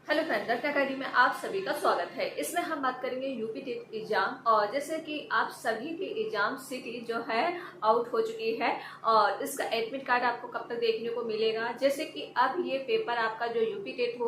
Hello friend, Dutt academy में आप सभी का स्वागत है। इसमें हम बात करेंगे यूपी टेट एग्जाम। और जैसे कि आप सभी की एग्जाम सिटी जो है आउट हो चुकी है और इसका एडमिट कार्ड आपको कब तक देखने को मिलेगा। जैसे कि अब ये पेपर आपका जो यूपी टेट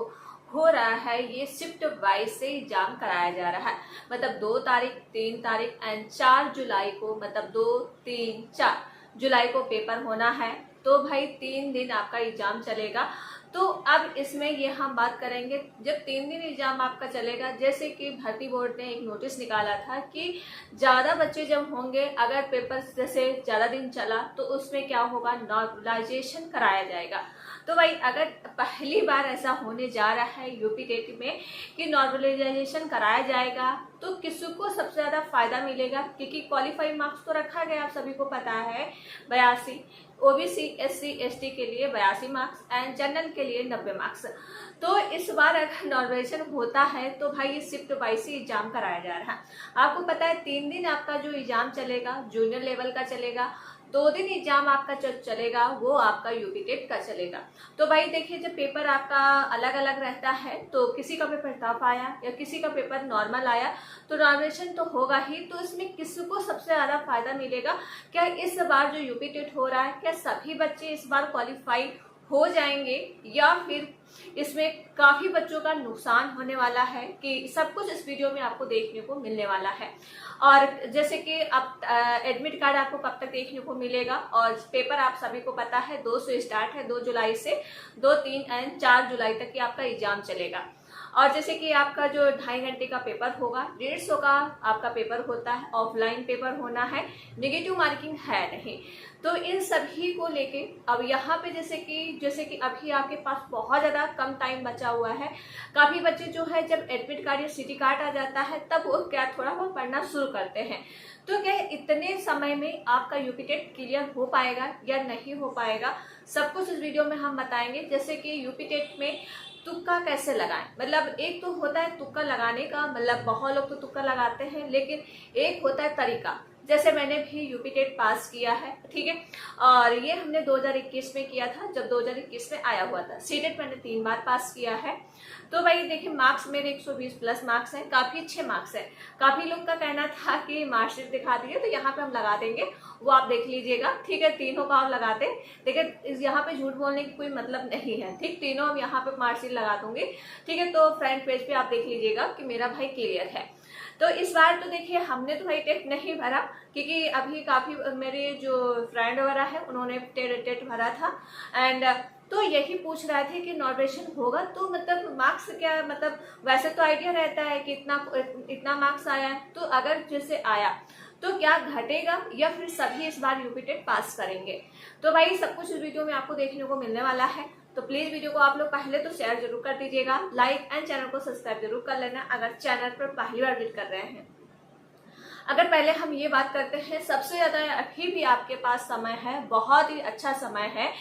हो रहा है, ये शिफ्ट वाइज से एग्जाम कराया जा रहा है। मतलब 2 तारीख, 3 तारीख एंड 4 जुलाई को, मतलब 2, 3, 4 जुलाई को पेपर होना है। तो भाई 3 दिन आपका एग्जाम चलेगा। तो अब इसमें ये हम बात करेंगे, जब 3 दिन एग्जाम आपका चलेगा, जैसे कि भर्ती बोर्ड ने एक नोटिस निकाला था कि ज्यादा बच्चे जब होंगे, अगर पेपर जैसे ज्यादा दिन चला तो उसमें क्या होगा, नॉर्मलाइजेशन कराया जाएगा। तो भाई अगर पहली बार ऐसा होने जा रहा है यूपी टेट में कि नॉर्मलाइजेशन कराया जाएगा, तो किसको सबसे ज्यादा फायदा मिलेगा, क्योंकि क्वालिफाइड मार्क्स तो रखा गया, आप सभी को पता है 82, ओबीसी एससी एसटी के लिए 82 मार्क्स एंड जनरल के लिए 90 मार्क्स। तो इस बार अगर नॉर्मलाइजेशन होता है तो भाई ये शिफ्ट वाइज से एग्जाम कराया जा रहा है। आपको पता है 3 दिन आपका जो एग्जाम चलेगा जूनियर लेवल का चलेगा, 2 दिन एग्जाम आपका चलेगा वो आपका यूपी टेट का चलेगा। तो भाई देखिए, जब पेपर आपका अलग अलग रहता है तो किसी का पेपर टफ आया या किसी का पेपर नॉर्मल आया तो नॉर्मलाइजेशन तो होगा ही। तो इसमें किसको सबसे ज्यादा फायदा मिलेगा, क्या इस बार जो यूपी टेट हो रहा है, क्या सभी बच्चे इस बार क्वालिफाई हो जाएंगे या फिर इसमें काफी बच्चों का नुकसान होने वाला है, कि सब कुछ इस वीडियो में आपको देखने को मिलने वाला है। और जैसे कि अब एडमिट कार्ड आपको कब तक देखने को मिलेगा, और पेपर आप सभी को पता है 2 से स्टार्ट है, 2 जुलाई से 2, 3 एंड 4 जुलाई तक की आपका एग्जाम चलेगा। और जैसे कि आपका जो 2.5 घंटे का पेपर होगा, 150 का आपका पेपर होता है, ऑफलाइन पेपर होना है, नेगेटिव मार्किंग है नहीं। तो इन सभी को लेके अब यहाँ पे जैसे कि अभी आपके पास बहुत ज़्यादा कम टाइम बचा हुआ है। काफ़ी बच्चे जो है जब एडमिट कार्ड या सिटी कार्ड आ जाता है तब वो क्या थोड़ा बहुत पढ़ना शुरू करते हैं। तो क्या इतने समय में आपका यूपी टेट क्लियर हो पाएगा या नहीं हो पाएगा, सब कुछ इस वीडियो में हम बताएंगे। जैसे कि यूपी टेट में तुक्का कैसे लगाएं, मतलब एक तो होता है तुक्का लगाने का, मतलब बहुत लोग तो तुक्का लगाते हैं, लेकिन एक होता है तरीका। जैसे मैंने भी यूपी टेट पास किया है, ठीक है, और ये हमने 2021 में किया था, जब 2021 में आया हुआ था। सीटेट मैंने 3 बार पास किया है। तो भाई देखिए, मार्क्स मेरे 120 प्लस मार्क्स हैं, काफी अच्छे मार्क्स हैं। काफी लोग का कहना था कि मार्कशीट दिखा दीजिए तो यहाँ पे हम लगा देंगे, वो आप देख लीजिएगा, ठीक है, तीनों का आप लगाते। लेकिन यहाँ पे झूठ बोलने की कोई मतलब नहीं है, ठीक, तीनों हम यहाँ पे मार्कशीट लगा दूंगी, ठीक है। तो फ्रंट पेज पे आप देख लीजिएगा कि मेरा भाई क्लियर है। तो इस बार तो देखिए हमने तो भाई टेट नहीं भरा, क्योंकि अभी काफी मेरे जो फ्रेंड वगैरह है उन्होंने टेट भरा था। एंड तो यही पूछ रहे थे कि नॉर्मलाइजेशन होगा तो मतलब मार्क्स क्या, मतलब वैसे तो आइडिया रहता है कि इतना मार्क्स आया है, तो अगर जैसे आया तो क्या घटेगा या फिर सभी इस बार यूपी टेट पास करेंगे। तो भाई सब कुछ इस वीडियो में आपको देखने को मिलने वाला है। तो प्लीज वीडियो को आप लोग पहले तो शेयर जरूर कर दीजिएगा, लाइक एंड चैनल को सब्सक्राइब जरूर कर लेना अगर चैनल पर पहली बार विजिट कर रहे हैं। अगर पहले हम ये बात करते हैं, सबसे ज्यादा अभी भी आपके पास समय है, बहुत ही अच्छा समय है,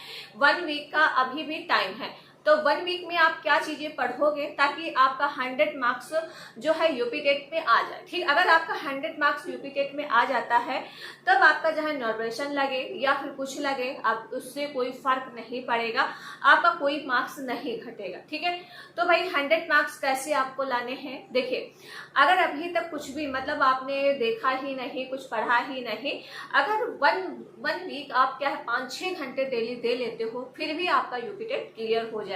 1 वीक का अभी भी टाइम है। तो 1 वीक में आप क्या चीजें पढ़ोगे ताकि आपका 100 मार्क्स जो है यूपी टेट में आ जाए, ठीक। अगर आपका 100 मार्क्स यूपी टेट में आ जाता है तब आपका जहाँ नॉर्मलाइजेशन लगे या फिर कुछ लगे, आप उससे कोई फर्क नहीं पड़ेगा, आपका कोई मार्क्स नहीं घटेगा, ठीक है। तो भाई 100 मार्क्स कैसे आपको लाने हैं, देखिए, अगर अभी तक कुछ भी मतलब आपने देखा ही नहीं, कुछ पढ़ा ही नहीं, अगर वन वीक आप क्या है 5-6 घंटे डेली दे लेते हो, फिर भी आपका यूपी टेट क्लियर हो जाएगा।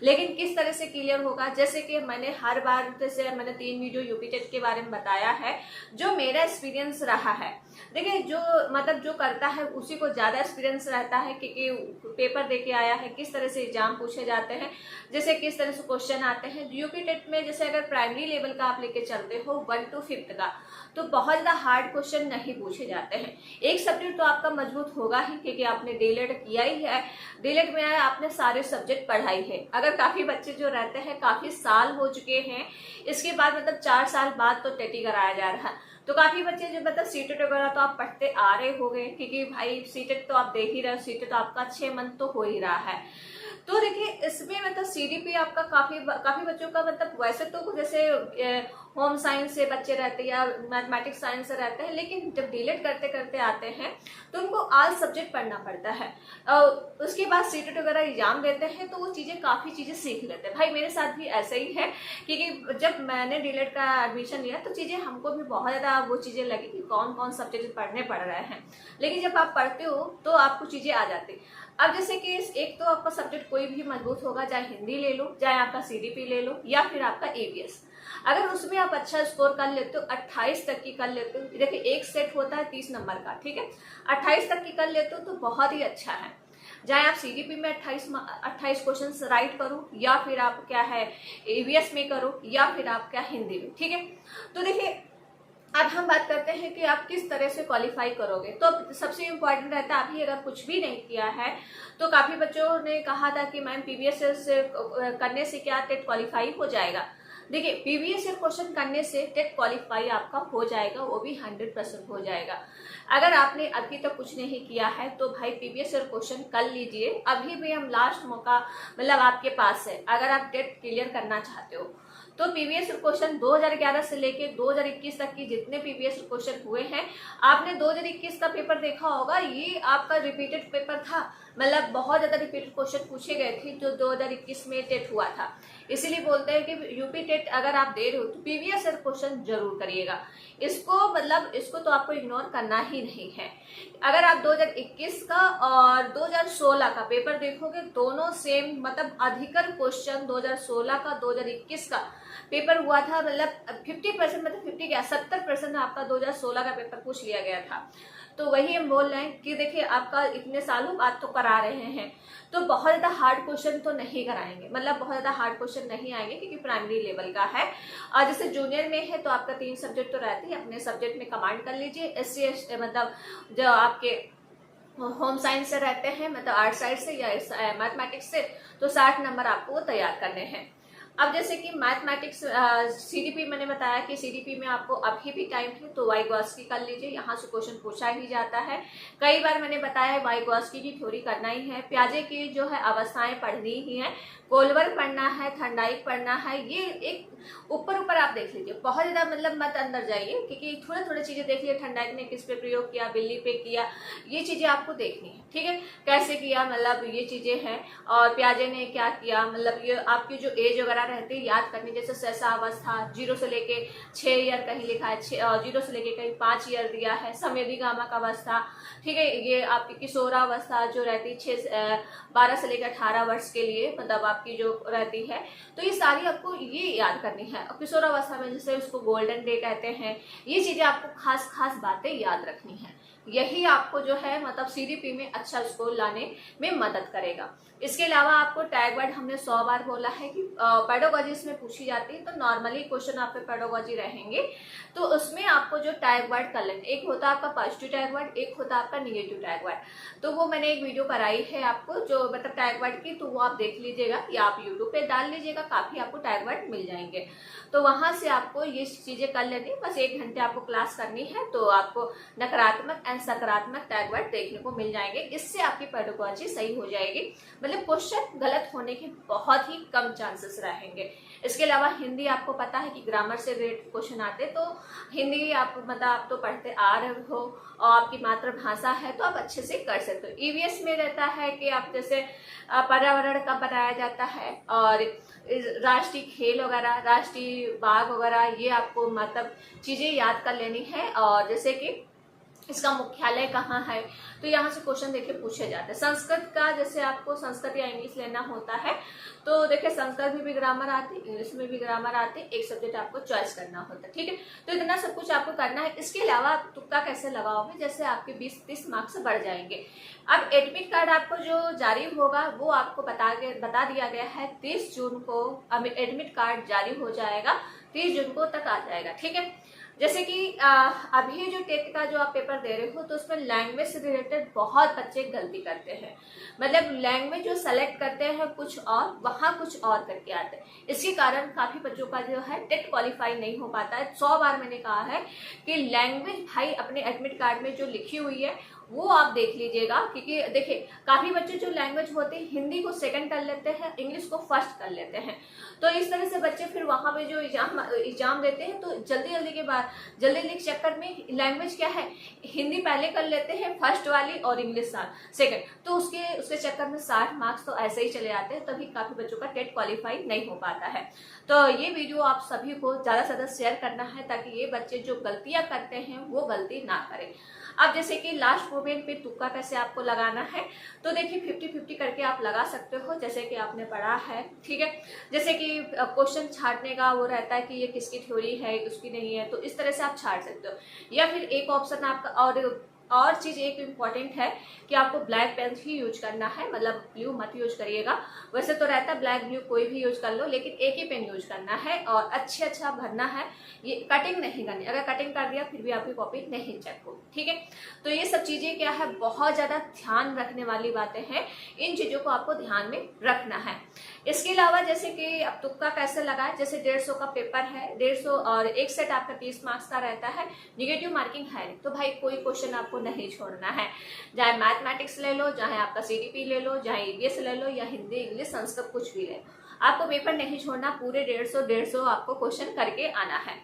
लेकिन किस तरह से क्लियर होगा, जैसे कि मैंने हर बार, जैसे मैंने 3 वीडियो यूपी टेट के बारे में बताया है, जो मेरा एक्सपीरियंस रहा है। देखिए, जो मतलब जो करता है उसी को ज्यादा एक्सपीरियंस रहता है, क्योंकि पेपर देके आया है, किस तरह से एग्जाम पूछे जाते हैं, जैसे किस तरह से क्वेश्चन आते हैं यूपी टेट में। जैसे अगर प्राइमरी लेवल का आप लेके चलते हो 1 to 5 का, तो बहुत ज्यादा हार्ड क्वेश्चन नहीं पूछे जाते हैं। एक सब्जेक्ट तो आपका मजबूत होगा ही, क्योंकि आपने डीएलएड किया ही है, डीएलएड में आया, आपने सारे सब्जेक्ट पढ़ाई है। अगर काफी बच्चे जो रहते हैं काफी साल हो चुके हैं, इसके बाद मतलब 4 साल बाद तो टेटी कराया जा रहा है, तो काफी बच्चे जो मतलब सीटेट वगैरह तो आप पढ़ते आ रहे हो गए, क्योंकि भाई सीटेट तो आप देख ही रहे हो, सीटेट तो आपका 6 मंथ तो हो ही रहा है। तो देखिए इसमें मतलब सीडीपी आपका काफी बच्चों का मतलब वैसे तो जैसे होम साइंस से बच्चे रहते हैं या मैथमेटिक्स साइंस से रहते हैं, लेकिन जब डीलेट करते करते आते हैं तो उनको ऑल सब्जेक्ट पढ़ना पड़ता है। उसके बाद सीटेट वगैरह एग्जाम देते हैं तो वो काफी चीजें सीख लेते हैं। भाई मेरे साथ भी ऐसा ही है, क्योंकि जब मैंने डीलेट का एडमिशन लिया तो चीजें हमको भी बहुत ज्यादा वो चीजें लगी कि कौन कौन सब्जेक्ट पढ़ने पड़ रहे हैं, लेकिन जब आप पढ़ते हो तो आपको चीजें आ जाती। अब जैसे कि एक तो आपका सब्जेक्ट कोई भी मजबूत होगा, चाहे हिंदी ले लो, चाहे आपका सीडीपी ले लो, या फिर आपका ईवीएस। अगर उसमें आप अच्छा स्कोर कर लेते हो, 28 तक की कर लेते हो, देखिए एक सेट होता है 30 नंबर का, ठीक है, 28 तक की कर लेते हो तो बहुत ही अच्छा है। चाहे आप सीडीपी में 28 क्वेश्चन राइट करो, या फिर आप क्या है ईवीएस में करो, या फिर आप क्या हिंदी में, ठीक है। तो देखिए अब हम बात करते हैं कि आप किस तरह से क्वालिफाई करोगे। तो सबसे इम्पोर्टेंट रहता है, अभी अगर कुछ भी नहीं किया है तो काफी बच्चों ने कहा था कि मैम पीवीएस से करने से क्या टेट क्वालिफाई हो जाएगा। देखिए पीवीएस क्वेश्चन करने से टेट क्वालिफाई आपका हो जाएगा, वो भी 100% हो जाएगा। अगर आपने अभी तक कुछ नहीं किया है तो भाई पीवीएस क्वेश्चन कर लीजिए, अभी भी हम लास्ट मौका मतलब आपके पास है। अगर आप टेट क्लियर करना चाहते हो तो पीवीएस क्वेश्चन 2011 से लेके 2021 तक की जितने पीवीएस क्वेश्चन हुए हैं, आपने 2021 का पेपर देखा होगा, ये आपका रिपीटेड पेपर था, मतलब बहुत ज्यादा रिपीटेड क्वेश्चन पूछे गए थे जो 2021 में टेट हुआ था। इसीलिए बोलते हैं कि यूपी टेट अगर आप दे रहे हो तो पीवीएस क्वेश्चन जरूर करिएगा। इसको तो आपको इग्नोर करना ही नहीं है। अगर आप 2021 का और 2016 का पेपर देखोगे, दोनों सेम, मतलब अधिकतर क्वेश्चन 2016 का 2021 का पेपर हुआ था, मतलब 50% मतलब 50 क्या 70% आपका 2016 का पेपर पूछ लिया गया था। तो वही हम बोल रहे हैं कि देखिए आपका इतने सालों बाद तो करा रहे हैं, तो बहुत ज्यादा हार्ड क्वेश्चन तो नहीं कराएंगे, मतलब बहुत ज्यादा हार्ड क्वेश्चन नहीं आएंगे, क्योंकि प्राइमरी लेवल का है। और जैसे जूनियर में है तो आपका 3 सब्जेक्ट तो रहते हैं, अपने सब्जेक्ट में कमांड कर लीजिए। एससी मतलब जो आपके होम साइंस से रहते हैं, मतलब आर्ट साइड से या मैथमेटिक्स से, तो 60 नंबर आपको वो तैयार करने हैं। अब जैसे कि मैथमेटिक्स सीडीपी मैंने बताया कि सीडीपी में आपको अभी भी टाइम है, तो वाइगॉस्की कर लीजिए, यहाँ से क्वेश्चन पूछा ही जाता है। कई बार मैंने बताया वाइगॉस्की की थ्योरी करना ही है, पियाजे की जो है अवस्थाएं पढ़नी ही है, कोलवर्क पढ़ना है, थर्नडाइक पढ़ना है। ये एक ऊपर आप देख लीजिए, बहुत ज्यादा मतलब मत अंदर जाइए, क्योंकि थोड़े थोड़े चीजें देख लीजिए। थर्नडाइक ने किस पे प्रयोग किया, बिल्ली पे किया, ये चीजें आपको देखनी है, ठीक है, कैसे किया, मतलब ये चीजें हैं। और पियाजे ने क्या किया, मतलब ये आपकी जो एज वगैरह रहती है याद करनी, जैसे सहसा अवस्था 0 से लेके 6 ईयर कहीं लिखा है, 0 से लेके कहीं 5 ईयर दिया है। संवेदी गामक अवस्था, ठीक है, ये आपकी किशोरावस्था जो रहती है 12 से लेकर 18 वर्ष के लिए, मतलब आपकी जो रहती है, तो ये सारी आपको ये याद करनी है। किशोरावस्था में जैसे उसको गोल्डन डे कहते हैं, ये चीजें आपको खास खास बातें याद रखनी है। यही आपको जो है मतलब सीडीपी में अच्छा स्कोर लाने में मदद करेगा। इसके अलावा आपको टैग वर्ड हमने 100 बार बोला है कि पेडागोजी इसमें पूछी जाती है, तो नॉर्मली क्वेश्चन आप पे पेडागोजी रहेंगे, तो उसमें आपको जो टैग वर्ड कर लेंगे, एक होता है आपका पॉजिटिव टैग वर्ड, एक होता है आपका निगेटिव टैग वर्ड। तो वो मैंने एक वीडियो कराई है आपको जो मतलब टैग वर्ड की, तो वो आप देख लीजिएगा या आप यूट्यूब पे डाल लीजिएगा, काफी आपको टैग वर्ड मिल जाएंगे। तो वहां से आपको ये चीजें कर लेनी, बस 1 घंटे आपको क्लास करनी है, तो आपको नकारात्मक एंड सकारात्मक टैग वर्ड देखने को मिल जाएंगे। इससे आपकी पेडागोजी सही हो जाएगी, मतलब क्वेश्चन गलत होने के बहुत ही कम चांसेस रहेंगे। इसके अलावा हिंदी आपको पता है कि ग्रामर से रिलेटेड क्वेश्चन आते, तो हिंदी आप मतलब आप तो पढ़ते आ रहे हो और आपकी मातृभाषा है तो आप अच्छे से कर सकते हो। ईवीएस में रहता है कि आप जैसे पर्यावरण का बनाया जाता है, और राष्ट्रीय खेल वगैरह, राष्ट्रीय बाग वगैरह, ये आपको मतलब चीजें याद कर लेनी है। और जैसे कि इसका मुख्यालय कहाँ है, तो यहाँ से क्वेश्चन देखिए पूछे जाते हैं। संस्कृत का जैसे आपको संस्कृत या इंग्लिश लेना होता है, तो देखिए संस्कृत में भी ग्रामर आती, इंग्लिश में भी ग्रामर आती, एक सब्जेक्ट आपको चॉइस करना होता है, ठीक है। तो इतना सब कुछ आपको करना है। इसके अलावा आप तुक्का कैसे लगाओगे, जैसे आपके 20-30 मार्क्स बढ़ जाएंगे। अब एडमिट कार्ड आपको जो जारी होगा वो आपको बता दिया गया है 30 जून को एडमिट कार्ड जारी हो जाएगा, 30 जून को तक आ जाएगा, ठीक है। जैसे कि अभी जो टेट का जो आप पेपर दे रहे हो, तो उसमें लैंग्वेज से रिलेटेड बहुत बच्चे गलती करते हैं, मतलब लैंग्वेज जो सेलेक्ट करते हैं कुछ और, वहां कुछ और करके आते हैं। इसके कारण काफी बच्चों का जो है टेट क्वालिफाई नहीं हो पाता है। 100 बार मैंने कहा है कि लैंग्वेज भाई अपने एडमिट कार्ड में जो लिखी हुई है वो आप देख लीजिएगा। क्योंकि देखिए काफी बच्चे जो लैंग्वेज होते हैं हिंदी को सेकंड कर लेते हैं, इंग्लिश को फर्स्ट कर लेते हैं, तो इस तरह से बच्चे फिर वहां पे जो एग्जाम देते हैं तो जल्दी जल्दी के बाद जल्दी के चक्कर में लैंग्वेज क्या है, हिंदी पहले कर लेते हैं फर्स्ट वाली और इंग्लिश सेकंड, तो उसके चक्कर में 60 मार्क्स तो ऐसे ही चले जाते हैं, तभी काफी बच्चों का टेट क्वालिफाई नहीं हो पाता है। तो ये वीडियो आप सभी को ज्यादा से ज्यादा शेयर करना है ताकि ये बच्चे जो गलतियां करते हैं वो गलती ना करें। अब जैसे कि लास्ट मोमेंट पे तुक्का कैसे आपको लगाना है, तो देखिए 50-50 करके आप लगा सकते हो, जैसे कि आपने पढ़ा है, ठीक है। जैसे कि क्वेश्चन छांटने का वो रहता है कि ये किसकी थ्योरी है उसकी नहीं है, तो इस तरह से आप छांट सकते हो। या फिर एक ऑप्शन आपका और चीज एक इम्पॉर्टेंट है कि आपको ब्लैक पेन ही यूज करना है, मतलब ब्लू मत यूज करिएगा। वैसे तो रहता है ब्लैक ब्लू कोई भी यूज कर लो, लेकिन एक ही पेन यूज करना है और अच्छा भरना है, ये कटिंग नहीं करनी। अगर कटिंग कर दिया फिर भी आपकी कॉपी नहीं चेक हो, ठीक है। तो ये सब चीजें क्या है, बहुत ज्यादा ध्यान रखने वाली बातें हैं, इन चीजों को आपको ध्यान में रखना है। इसके अलावा जैसे कि अब तुक्का कैसे लगाए, जैसे 150 का पेपर है, 150 और एक सेट आपका 30 मार्क्स का रहता है, निगेटिव मार्किंग है, तो भाई कोई क्वेश्चन आपको नहीं छोड़ना है, चाहे मैथमेटिक्स ले लो, चाहे आपका CDP ले लो, चाहे EVS ले लो, या हिंदी इंग्लिश संस्कृत कुछ भी ले लो, आपको पेपर नहीं छोड़ना, पूरे 150 आपको क्वेश्चन करके आना है।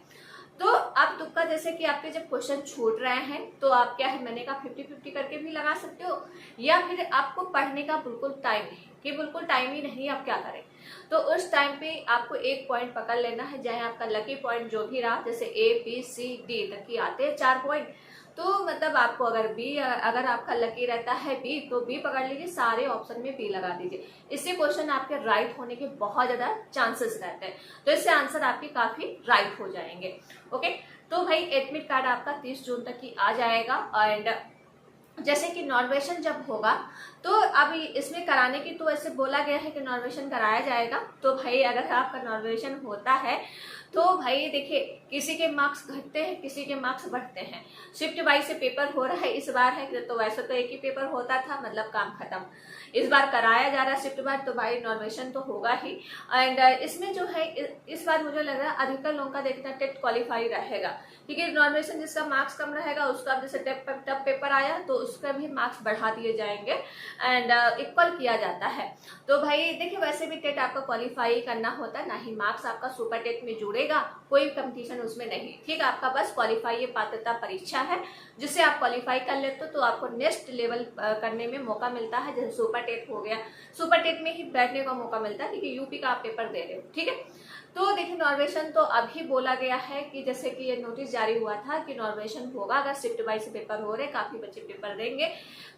तो आप तुक्का जैसे कि आपके जब क्वेश्चन छूट रहे हैं तो आप क्या है, मैंने कहा 50-50 करके भी लगा सकते हो, या फिर आपको पढ़ने का बिल्कुल टाइम नहीं कि बिल्कुल टाइम ही नहीं, आप क्या करें, तो उस टाइम पे आपको एक पॉइंट पकड़ लेना है, चाहे आपका लकी पॉइंट जो भी रहा, जैसे ABCD तक की आते हैं 4 पॉइंट, तो मतलब आपको अगर आपका लकी रहता है B तो B पकड़ लीजिए, सारे ऑप्शन में B लगा दीजिए, इससे क्वेश्चन आपके राइट होने के बहुत ज्यादा चांसेस रहते हैं, तो इससे आंसर आपके काफी राइट हो जाएंगे। ओके, तो भाई एडमिट कार्ड आपका 30 जून तक ही आ जाएगा। एंड जैसे कि नॉर्वेशन जब होगा तो अभी इसमें कराने की तो ऐसे बोला गया है कि नॉर्वेशन कराया जाएगा, तो भाई अगर आपका नॉर्वेशन होता है तो भाई देखिए किसी के मार्क्स घटते हैं, किसी के मार्क्स बढ़ते हैं, शिफ्ट वाइज से पेपर हो रहा है इस बार है, तो वैसे तो एक ही पेपर होता था, मतलब काम खत्म, इस बार कराया जा रहा है शिफ्ट बार, तो भाई नॉर्वेशन तो होगा ही। एंड इसमें जो है इस बार मुझे लग रहा है अधिकतर लोगों का देखना टेट क्वालिफाई रहेगा, क्योंकि नॉर्वेशन जिसका मार्क्स कम रहेगा उसका जैसे टफ पेपर आया तो उसका भी मार्क्स बढ़ा दिए जाएंगे एंड इक्वल किया जाता है। तो भाई देखिए वैसे भी टेट आपका क्वालिफाई करना होता है, ना ही मार्क्स आपका सुपर टेट में जुड़ेगा, कोई कंपटीशन उसमें नहीं, ठीक है। आपका बस क्वालिफाई ये पात्रता परीक्षा है, जिससे आप क्वालिफाई कर लेते हो तो आपको नेक्स्ट लेवल करने में मौका मिलता है, जैसे सुपर टेट हो गया, सुपर टेट में ही बैठने का मौका मिलता है क्योंकि यूपी का आप पेपर दे रहे हो, ठीक है। तो देखिए नॉर्वेशन तो अभी बोला गया है कि जैसे कि ये नोटिस जारी हुआ था कि नॉर्वेशन होगा, अगर शिफ्ट वाइज से पेपर हो रहे, काफी बच्चे पेपर देंगे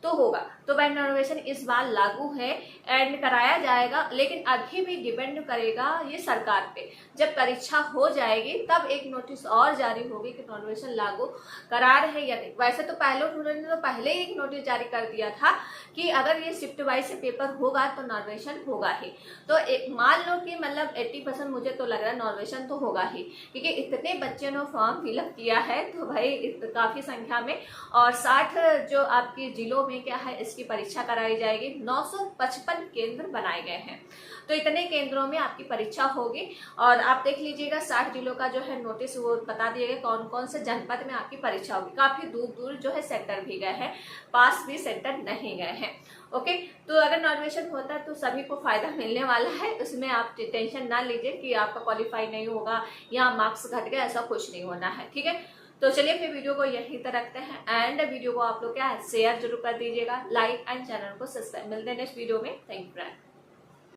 तो होगा, तो भाई नॉर्वेशन इस बार लागू है एंड कराया जाएगा, लेकिन अभी भी डिपेंड करेगा ये सरकार पे, जब परीक्षा हो जाएगी तब एक नोटिस और जारी होगी कि नॉर्वेशन लागू करा रहे या नहीं। वैसे तो पहले ही एक नोटिस जारी कर दिया था कि अगर ये शिफ्ट वाइज से पेपर होगा तो नॉर्वेशन होगा ही, तो मान लो कि मतलब 80% मुझे तो लग रहा है नॉर्वेशन तो होगा ही, क्योंकि इतने बच्चे ने फॉर्म फिलअप किया है, तो भाई काफी संख्या में, और 60 जो आपके जिलों में क्या है इसकी परीक्षा कराई जाएगी, 955 केंद्र बनाए गए हैं, तो इतने केंद्रों में आपकी परीक्षा होगी। और आप देख लीजिएगा 60 जिलों का जो है नोटिस वो बता दिए गए कौन कौन से जनपद में आपकी परीक्षा होगी, काफी दूर दूर जो है सेंटर भी गए हैं, पास भी सेंटर नहीं गए हैं। ओके, तो अगर नॉर्वेशन होता है तो सभी को फायदा मिलने वाला है, उसमें आप टेंशन ना लीजिए कि आपका क्वालिफाई नहीं होगा या मार्क्स घट गए, ऐसा कुछ नहीं होना है, ठीक है। तो चलिए फिर वीडियो को यहीं तक रखते हैं एंड वीडियो को आप लोग क्या है शेयर जरूर कर दीजिएगा, लाइक एंड चैनल को सब्सक्राइब। मिलते हैं नेक्स्ट वीडियो में, थैंक यू फ्रेंड।